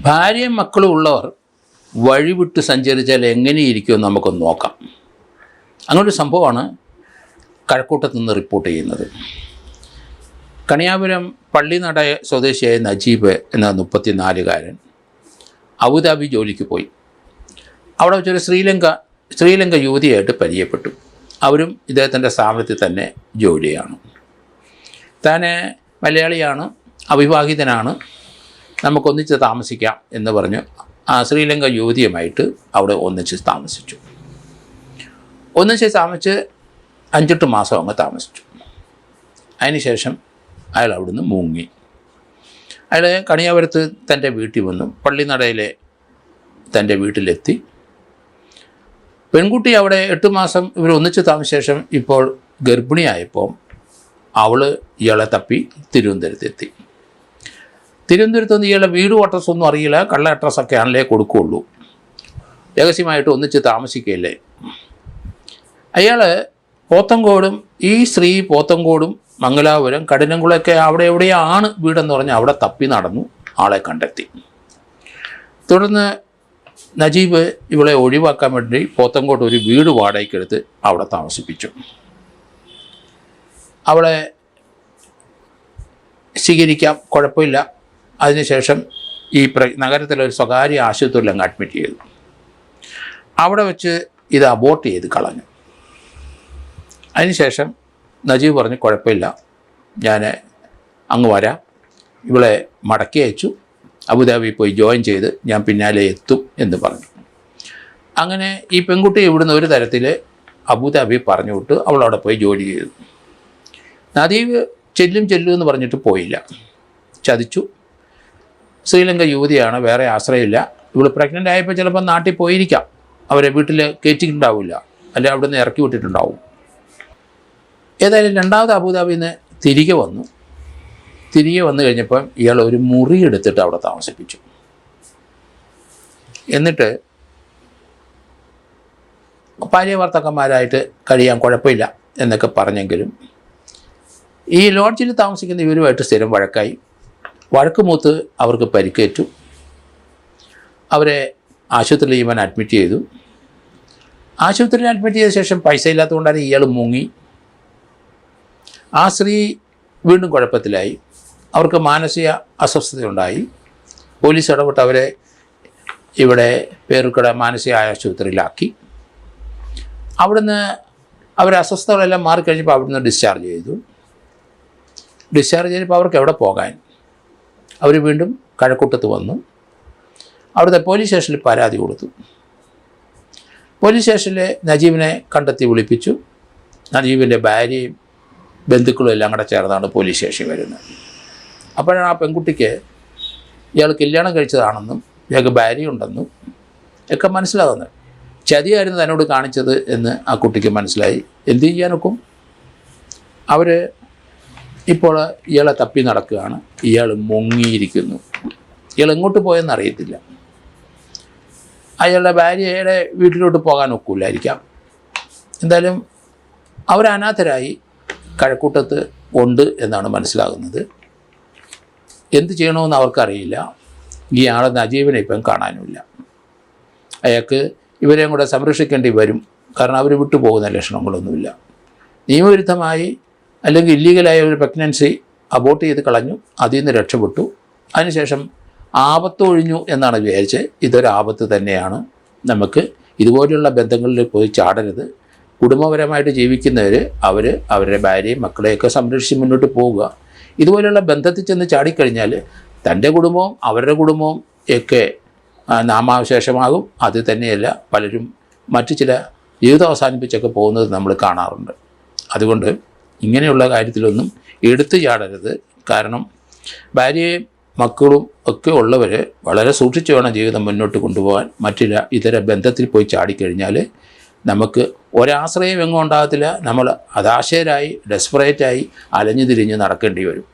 ഭാര്യയും മക്കളും ഉള്ളവർ വഴിവിട്ട് സഞ്ചരിച്ചാൽ എങ്ങനെയിരിക്കുമെന്ന് നമുക്കൊന്ന് നോക്കാം. അങ്ങനൊരു സംഭവമാണ് കഴക്കൂട്ടത്ത് നിന്ന് റിപ്പോർട്ട് ചെയ്യുന്നത്. കണിയാപുരം പള്ളിനട സ്വദേശിയായ നജീബ് എന്ന 34-കാരൻ അബുദാബി ജോലിക്ക് പോയി. അവിടെ വെച്ചൊരു ശ്രീലങ്ക യുവതിയായിട്ട് പരിചയപ്പെട്ടു. അവരും ഇദ്ദേഹത്തിൻ്റെ സ്ഥാപനത്തിൽ തന്നെ ജോലിയാണ്. താൻ മലയാളിയാണ്, അവിവാഹിതനാണ്, നമുക്കൊന്നിച്ച് താമസിക്കാം എന്ന് പറഞ്ഞ് ആ ശ്രീലങ്ക യുവതിയുമായിട്ട് അവിടെ ഒന്നിച്ച് താമസിച്ചു. ഒന്നിച്ച് താമസിച്ച് 5-8 മാസം അങ്ങ് താമസിച്ചു. അതിനുശേഷം അയാൾ അവിടുന്ന് മുങ്ങി. അയാൾ കണിയാപുരത്ത് തൻ്റെ വീട്ടിൽ വന്നു. പള്ളിനടയിലെ തൻ്റെ വീട്ടിലെത്തി. പെൺകുട്ടി അവിടെ 8 മാസം ഇവർ ഒന്നിച്ച് താമസിച്ച ശേഷം ഇപ്പോൾ ഗർഭിണിയായപ്പോൾ അവൾ ഇയാളെ തപ്പി തിരുവനന്തപുരത്തെത്തി. തിരുവനന്തപുരത്ത് നിന്ന് ഇയാളെ വീടും അഡ്രസ്സൊന്നും അറിയില്ല, കള്ള അഡ്രസ്സൊക്കെ ആണല്ലേ കൊടുക്കുകയുള്ളൂ, രഹസ്യമായിട്ട് ഒന്നിച്ച് താമസിക്കുകയല്ലേ. അയാൾ പോത്തങ്കോടും ഈ സ്ത്രീ പോത്തങ്കോടും മംഗലാപുരം കഠിനംകുളമൊക്കെ അവിടെ എവിടെയാണ് വീടെന്ന് പറഞ്ഞാൽ അവിടെ തപ്പി നടന്നു, ആളെ കണ്ടെത്തി. തുടർന്ന് നജീബ് ഇവളെ ഒഴിവാക്കാൻ വേണ്ടി പോത്തങ്കോട്ട് ഒരു വീട് വാടകയ്ക്കെടുത്ത് അവിടെ താമസിപ്പിച്ചു. അവളെ സ്വീകരിക്കാം, കുഴപ്പമില്ല. അതിനുശേഷം ഈ നഗരത്തിലൊരു സ്വകാര്യ ആശുപത്രിയിൽ അങ്ങ് അഡ്മിറ്റ് ചെയ്തു. അവിടെ വെച്ച് ഇത് അബോർട്ട് ചെയ്ത് കളഞ്ഞു. അതിനുശേഷം നജീബ് പറഞ്ഞു, കുഴപ്പമില്ല, ഞാൻ അങ്ങ് വരാം, ഇവളെ മടക്കി അയച്ചു, അബുദാബി പോയി ജോയിൻ ചെയ്ത് ഞാൻ പിന്നാലെ എത്തും എന്ന് പറഞ്ഞു. അങ്ങനെ ഈ പെൺകുട്ടി ഇവിടുന്ന് ഒരു തരത്തിൽ അബുദാബി പറഞ്ഞു വിട്ട് അവളവിടെ പോയി ജോലി ചെയ്തു. നജീബ് ചെല്ലും എന്ന് പറഞ്ഞിട്ട് പോയില്ല, ചതിച്ചു. ശ്രീലങ്ക യുവതിയാണ്, വേറെ ആശ്രയമില്ല. ഇവൾ പ്രഗ്നൻ്റ് ആയപ്പോൾ ചിലപ്പോൾ നാട്ടിൽ പോയിരിക്കാം, അവരെ വീട്ടിൽ കയറ്റിയിട്ടുണ്ടാവില്ല, അല്ലെങ്കിൽ അവിടെ നിന്ന് ഇറക്കി വിട്ടിട്ടുണ്ടാവും. ഏതായാലും രണ്ടാമത് അബുദാബിയിൽ നിന്ന് തിരികെ വന്നു കഴിഞ്ഞപ്പം ഇയാൾ ഒരു മുറി എടുത്തിട്ട് അവിടെ താമസിപ്പിച്ചു. എന്നിട്ട് ഭാര്യാഭർത്താക്കന്മാരായിട്ട് കഴിയാൻ കുഴപ്പമില്ല എന്നൊക്കെ പറഞ്ഞെങ്കിലും ഈ ലോഡ്ജിൽ താമസിക്കുന്ന ഇവരുമായിട്ട് സ്ഥിരം വഴക്കായി. വഴക്ക് മൂത്ത് അവർക്ക് പരിക്കേറ്റു. അവരെ ആശുപത്രിയിൽ ഇവൻ അഡ്മിറ്റ് ചെയ്തു. ആശുപത്രിയിൽ അഡ്മിറ്റ് ചെയ്ത ശേഷം പൈസ ഇല്ലാത്തതുകൊണ്ടാണ് ഇയാൾ മുങ്ങി. ആ സ്ത്രീ വീണ്ടും കുഴപ്പത്തിലായി. അവർക്ക് മാനസിക അസ്വസ്ഥതയുണ്ടായി. പോലീസ് ഇടപെട്ട് അവരെ ഇവിടെ പേരുക്കട മാനസിക ആശുപത്രിയിലാക്കി. അവിടുന്ന് അവരെ അസ്വസ്ഥതകളെല്ലാം മാറിക്കഴിഞ്ഞപ്പോൾ അവിടുന്ന് ഡിസ്ചാർജ് ചെയ്തപ്പോൾ അവർക്ക് എവിടെ പോകാൻ? അവർ വീണ്ടും കഴക്കൂട്ടത്ത് വന്നു. അവിടുത്തെ പോലീസ് സ്റ്റേഷനിൽ പരാതി കൊടുത്തു. പോലീസ് സ്റ്റേഷനിൽ നജീബിനെ കണ്ടെത്തി വിളിപ്പിച്ചു. നജീബിൻ്റെ ഭാര്യയും ബന്ധുക്കളും എല്ലാം കൂടെ ചേർന്നാണ് പോലീസ് സ്റ്റേഷനിൽ വരുന്നത്. അപ്പോഴാണ് ആ പെൺകുട്ടിക്ക് ഇയാൾ കല്യാണം കഴിച്ചതാണെന്നും ഇയാൾക്ക് ഭാര്യയുണ്ടെന്നും ഒക്കെ മനസ്സിലാകുന്നത്. ചതിയായിരുന്നു തന്നോട് കാണിച്ചത് എന്ന് ആ കുട്ടിക്ക് മനസ്സിലായി. എന്ത് ചെയ്യാനൊക്കും? അവർ ഇപ്പോൾ ഇയാളെ തപ്പി നടക്കുകയാണ്. ഇയാൾ മുങ്ങിയിരിക്കുന്നു. ഇയാൾ എങ്ങോട്ട് പോയെന്നറിയത്തില്ല. അയാളുടെ ഭാര്യയുടെ വീട്ടിലോട്ട് പോകാൻ ഒക്കില്ലായിരിക്കാം. എന്തായാലും അവർ അനാഥരായി കഴക്കൂട്ടത്ത് ഉണ്ട് എന്നാണ് മനസ്സിലാകുന്നത്. എന്ത് ചെയ്യണമെന്ന് അവർക്കറിയില്ല. ഈ ആളെ നജീബിനെ ഇപ്പം കാണാനുമില്ല. അയാൾക്ക് ഇവരെയും കൂടെ സംരക്ഷിക്കേണ്ടി വരും. കാരണം അവർ വിട്ടുപോകുന്ന ലക്ഷണങ്ങളൊന്നുമില്ല. നിയമവിരുദ്ധമായി അല്ലെങ്കിൽ ഇല്ലീഗലായ ഒരു പ്രഗ്നൻസി അബോർട്ട് ചെയ്ത് കളഞ്ഞു, അതിൽ നിന്ന് രക്ഷപ്പെട്ടു. അതിനുശേഷം ആപത്തൊഴിഞ്ഞു എന്നാണ് വിചാരിച്ചത്. ഇതൊരു ആപത്ത് തന്നെയാണ്. നമുക്ക് ഇതുപോലെയുള്ള ബന്ധങ്ങളിൽ പോയി ചാടരുത്. കുടുംബപരമായിട്ട് ജീവിക്കുന്നവർ അവരുടെ ഭാര്യയും മക്കളെയൊക്കെ സംരക്ഷിച്ച് മുന്നോട്ട് പോവുക. ഇതുപോലെയുള്ള ബന്ധത്തിൽ ചെന്ന് ചാടിക്കഴിഞ്ഞാൽ തൻ്റെ കുടുംബവും അവരുടെ കുടുംബവും ഒക്കെ നാമാവശേഷമാകും. അത് തന്നെയല്ല, പലരും മറ്റു ചില ജീവിതം അവസാനിപ്പിച്ചൊക്കെ പോകുന്നത് നമ്മൾ കാണാറുണ്ട്. അതുകൊണ്ട് ഇങ്ങനെയുള്ള കാര്യത്തിലൊന്നും എടുത്തു ചാടരുത്. കാരണം ഭാര്യയും മക്കളും ഒക്കെ ഉള്ളവർ വളരെ സൂക്ഷിച്ച് വേണം ജീവിതം മുന്നോട്ട് കൊണ്ടുപോകാൻ. ഇതര ബന്ധത്തിൽ പോയി ചാടിക്കഴിഞ്ഞാൽ നമുക്ക് ഒരാശ്രയം എങ്ങും ഉണ്ടാകത്തില്ല. നമ്മൾ ഹതാശരായി ഡെസ്പറേറ്റായി അലഞ്ഞു തിരിഞ്ഞ് നടക്കേണ്ടി വരും.